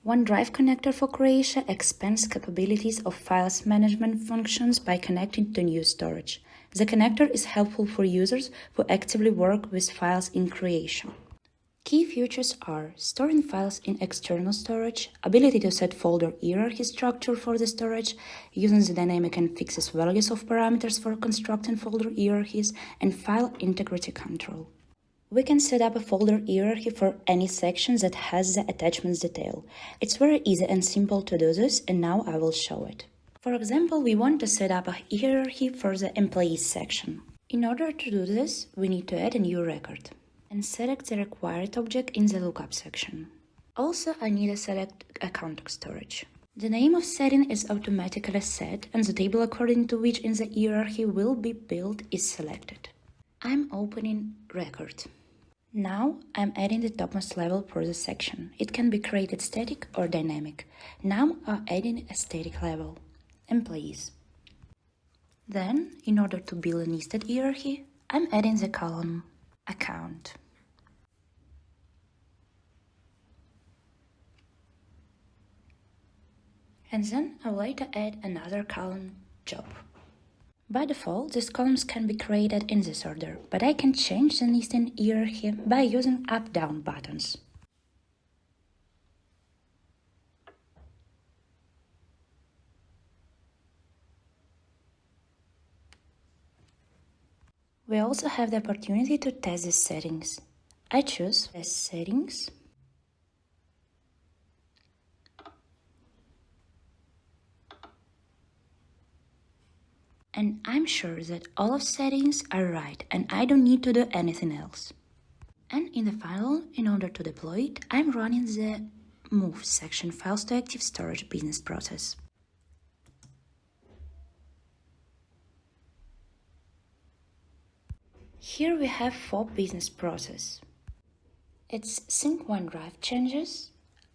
OneDrive connector for Creatio expands capabilities of files management functions by connecting to new storage. The connector is helpful for users who actively work with files in Creatio. Key features are storing files in external storage, ability to set folder hierarchy structure for the storage, using the dynamic and fixes values of parameters for constructing folder hierarchies, and file integrity control. We can set up a folder hierarchy for any section that has the attachments detail. It's very easy and simple to do this, and now I will show it. For example, we want to set up a hierarchy for the employees section. In order to do this, we need to add a new record and select the required object in the lookup section. Also, I need to select a context storage. The name of setting is automatically set, and the table according to which in the hierarchy will be built is selected. I'm opening record. Now I'm adding the topmost level for the section. It can be created static or dynamic. Now I'm adding a static level, employees. Then, in order to build a nested hierarchy, I'm adding the column account. And then I would like to add another column, job. By default, these columns can be created in this order, but I can change the nesting hierarchy by using up-down buttons. We also have the opportunity to test the settings. I choose Test Settings. And I'm sure that all of settings are right and I don't need to do anything else. And in the final, in order to deploy it, I'm running the Move section files to active storage business process. Here we have 4 business processes. It's sync OneDrive changes,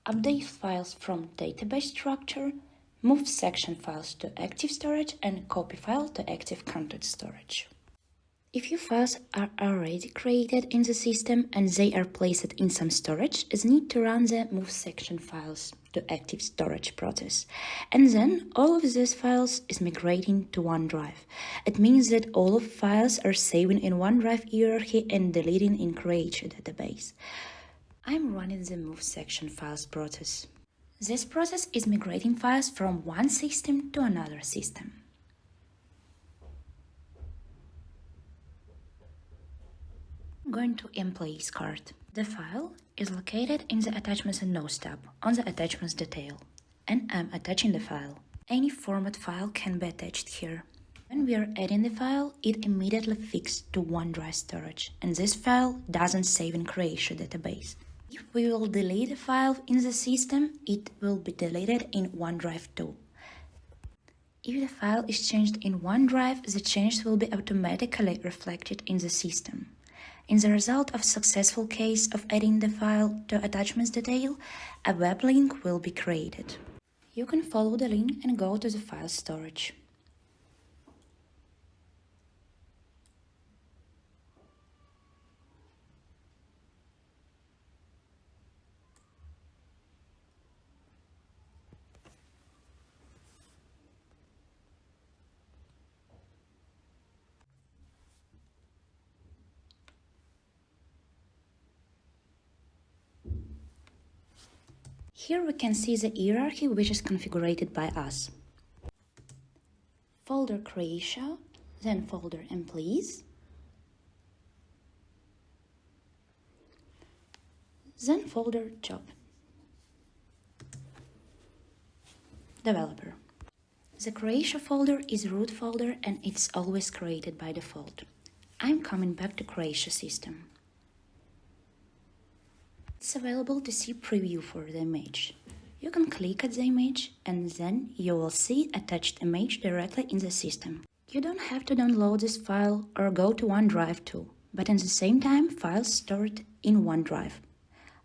update files from database structure, move section files to active storage, and copy file to active content storage. If your files are already created in the system and they are placed in some storage, it's need to run the move section files to active storage process. And then all of these files is migrating to OneDrive. It means that all of files are saving in OneDrive hierarchy and deleting in Creatio database. I'm running the move section files process. This process is migrating files from one system to another system. I'm going to Employees card. The file is located in the Attachments and Notes tab on the Attachments detail, and I'm attaching the file. Any format file can be attached here. When we are adding the file, it immediately fixes to OneDrive storage, and this file doesn't save in Creatio database. If we will delete a file in the system, it will be deleted in OneDrive too. If the file is changed in OneDrive, the changes will be automatically reflected in the system. In the result of successful case of adding the file to attachments detail, a web link will be created. You can follow the link and go to the file storage. Here we can see the hierarchy which is configured by us. Folder Creatio, then folder Employees, then folder Job, Developer. The Creatio folder is root folder and it's always created by default. I'm coming back to Creatio system. It's available to see preview for the image. You can click at the image and then you will see attached image directly in the system. You don't have to download this file or go to OneDrive too, but at the same time files stored in OneDrive.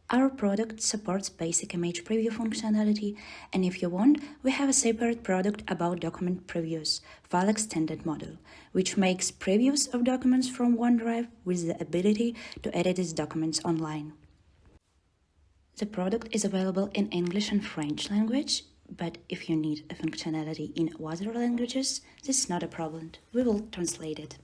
Our product supports basic image preview functionality, and if you want, we have a separate product about document previews, file extended model, which makes previews of documents from OneDrive with the ability to edit these documents online. The product is available in English and French language, but if you need a functionality in other languages, this is not a problem. We will translate it.